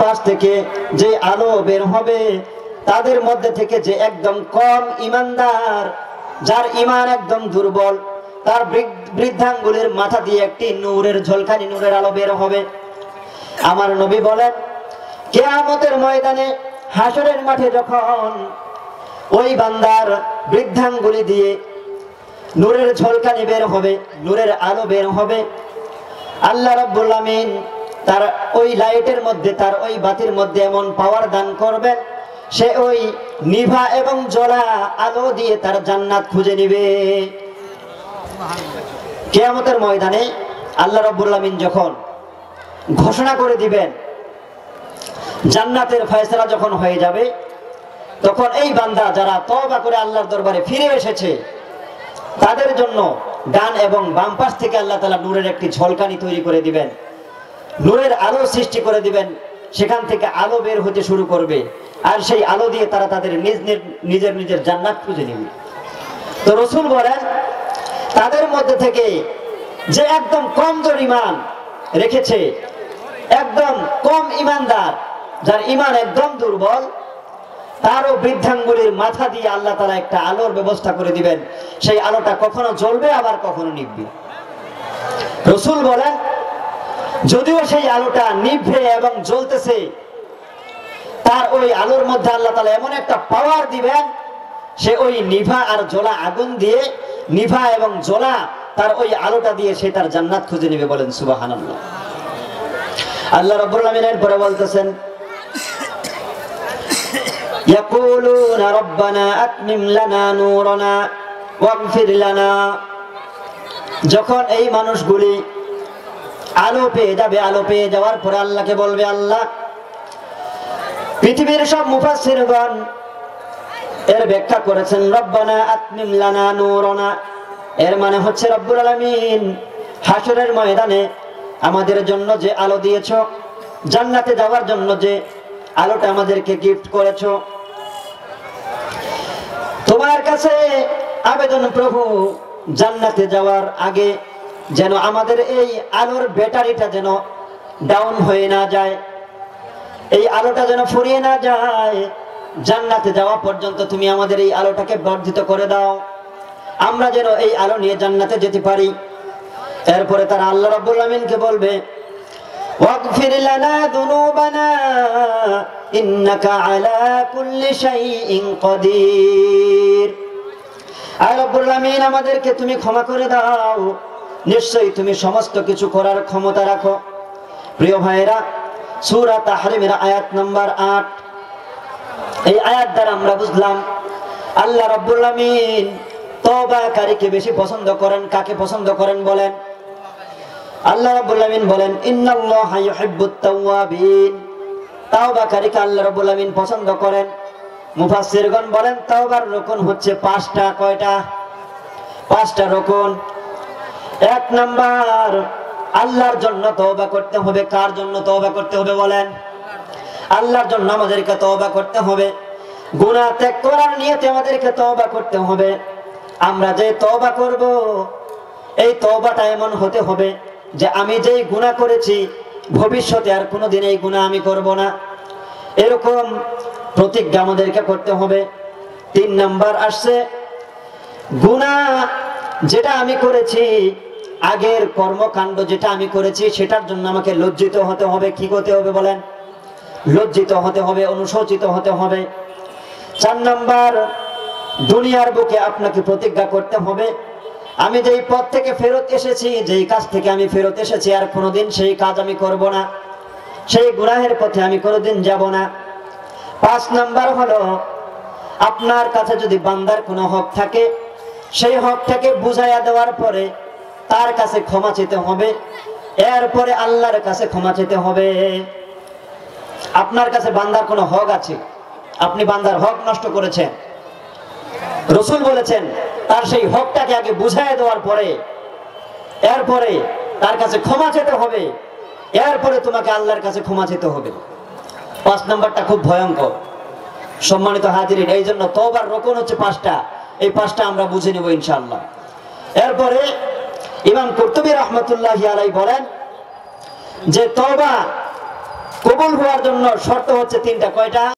পাশ থেকে যে আলো বের হবে তাদের মধ্যে থেকে যে একদম কম ঈমানদার, যার ঈমান একদম দুর্বল, তার বৃদ্ধাঙ্গুলের মাথা দিয়ে একটি নূরের ঝলকানি, নূরের আলো বের হবে। আমার নবী বলেন, কিয়ামতের ময়দানে হাসরের মাঠে যখন ওই বান্দার বৃদ্ধাঙ্গুলি দিয়ে নূরের ঝলকানি বের হবে, নূরের আলো বের হবে, আল্লাহ রাব্বুল আমিন তার ওই লাইটের মধ্যে, তার ওই বাতির মধ্যে এমন পাওয়ার দান করবেন, সে ওই নিভা এবং জ্বলা আলো দিয়ে তার জান্নাত খুঁজে নিবে। কিয়ামতের ময়দানে আল্লাহ রাব্বুল আমিন যখন ঘোষণা করে দিবেন, জান্নাতের ফয়সালা যখন হয়ে যাবে, তখন এই বান্দা যারা তওবা করে আল্লাহর দরবারে ফিরে এসেছে তাদের জন্য ডান এবং বাম পাশ থেকে আল্লাহ তাআলা নূরের একটি ঝলকানি তৈরি করে দিবেন, নূরের আলো সৃষ্টি করে দিবেন, সেখান থেকে আলো বের হতে শুরু করবে, আর সেই আলো দিয়ে তারা তাদের নিজের জান্নাত খুঁজে নেবে। তো রাসূল বলেন, তাদের মধ্যে থেকে যে একদম কমজোর ঈমান রেখেছে, একদম কম ঈমানদার, যার ঈমান একদম দুর্বল, তারও বৃদ্ধাঙ্গুলির মাথা দিয়ে আল্লাহ তাআলা একটা আলোর ব্যবস্থা করে দিবেন। সেই আলোটা কখনো জ্বলবে, আবার কখনো নিভবে। রাসূল বলেন, যদিও সেই আলোটা নিভে এবং জ্বলতেছে, তার ওই আলোর মধ্যে আল্লাহ তাআলা এমন একটা পাওয়ার দিবেন, সে ওই নিভা আর জ্বলা আগুন দিয়ে, নিভা এবং জ্বলা তার ওই আলোটা দিয়ে সে তার জান্নাত খুঁজে নেবে। বলেন সুবহানাল্লাহ। আল্লাহ রাব্বুল আমিন এরপরে বলতেছেন, ইয়াকুলুনা রাব্বানা আতমিম লানা নূরানা ওয়াগফির লানা। যখন এই মানুষগুলি আলো পেয়ে যাবে, আলো পেয়ে যাওয়ার পরে আল্লাহকে বলবে, আল্লাহ, পৃথিবীর সব মুফাসসিরগণ এর ব্যাখ্যা করেছেন, রব্বানা আতমিম লানা নূরানা, এর মানে হচ্ছে রব্বুল আলামিন হাসরের ময়দানে আমাদের জন্য যে আলো দিয়েছো, জান্নাতে যাওয়ার জন্য যে আলোটা আমাদেরকে গিফট করেছো, তোমার কাছে আবেদন প্রভু, জান্নাতে যাওয়ার আগে যেন আমাদের এই আলোর ব্যাটারিটা যেন ডাউন হয়ে না যায়, এই আলোটা যেন ফুরিয়ে না যায়, জান্নাতে যাওয়া পর্যন্ত তুমি আমাদের এই আলোটাকে বর্ধিত করে দাও, আমরা যেন এই আলো নিয়ে জান্নাতে যেতে পারি। এরপরে তারা আল্লাহ রাব্বুল আমিনকে বলবে, ওয়াগফির লানা যুনুবানা ইন্নাকা আলা কুল্লি শাইইন কাদির। আয় রব্বুল আমিন, আমাদেরকে তুমি ক্ষমা করে দাও, নিশ্চয়ই তুমি সমস্ত কিছু করার ক্ষমতা রাখো। প্রিয় ভাইরা, সূরা তাহরিমের আয়াত নাম্বার 8, এই আয়াত দ্বারা আমরা বুঝলাম আল্লাহ রাব্বুল আমিন তওবাকারীকে বেশি পছন্দ করেন। কাকে পছন্দ করেন বলেন? আল্লাহ রাব্বুল আমিন বলেন, ইন্নাল্লাহা ইউহিব্বুত তাওয়াবিন, তওবাকারীকে আল্লাহ রাব্বুল আমিন পছন্দ করেন। মুফাসসিরগণ বলেন, তওবার রুকন হচ্ছে 5টা। কয়টা? 5টা রুকন। 1 নাম্বার, আল্লাহর জন্য তওবা করতে হবে। কার জন্য তওবা করতে হবে বলেন? আল্লাহর জন্য আমাদেরকে তওবা করতে হবে, গুনাহ ত্যাগ করার নিয়তে আমাদেরকে তওবা করতে হবে। আমরা যে তওবা করব, এই তওবাটা এমন হতে হবে যে আমি যেই গুনাহ করেছি ভবিষ্যতে আর কোনোদিন এই গুনাহ আমি করব না, এরকম প্রতিজ্ঞা আমাদেরকে করতে হবে। 3 নাম্বার আসছে, গুনাহ যেটা আমি করেছি, আগের কর্মকাণ্ড যেটা আমি করেছি, সেটার জন্য আমাকে লজ্জিত হতে হবে। কি করতে হবে বলেন? লজ্জিত হতে হবে, অনুশোচিত হতে হবে। 4 নাম্বার, দুনিয়ার বুকে আপনাকে প্রতিজ্ঞা করতে হবে, আমি যেই পথ থেকে ফেরত এসেছি, যেই কাজ থেকে আমি ফেরত এসেছি, আর কোনোদিন সেই কাজ আমি করব না, সেই গুনাহের পথে আমি কোনোদিন যাব না। 5 নাম্বার হলো, আপনার কাছে যদি বান্দার কোনো হক থাকে, সেই হকটাকে বুঝাইয়া দেওয়ার পরে তার কাছে ক্ষমা চেতে হবে, এরপরে আল্লাহর কাছে ক্ষমা চেতে হবে। আপনার কাছে বান্দার কোনো হক আছে, আপনি বান্দার হক নষ্ট করেছেন, রাসূল বলেছেন তার সেই হকটাকে আগে বুঝাইয়া দেওয়ার পরে এরপরে তার কাছে ক্ষমা চেতে হবে, এরপরে তোমাকে আল্লাহর কাছে ক্ষমা চেতে হবে। 5 নাম্বারটা খুব ভয়ঙ্কর। সম্মানিত হাজিরিন, এই জন্য তওবার রুকন হচ্ছে 5টা। এই 5টা আমরা বুঝে নেব ইনশাআল্লাহ। এরপরে ইমাম কুরতুবী রাহমাতুল্লাহি আলাইহি বলেন যে তওবা কবুল হওয়ার জন্য শর্ত হচ্ছে তিনটা। কয়টা?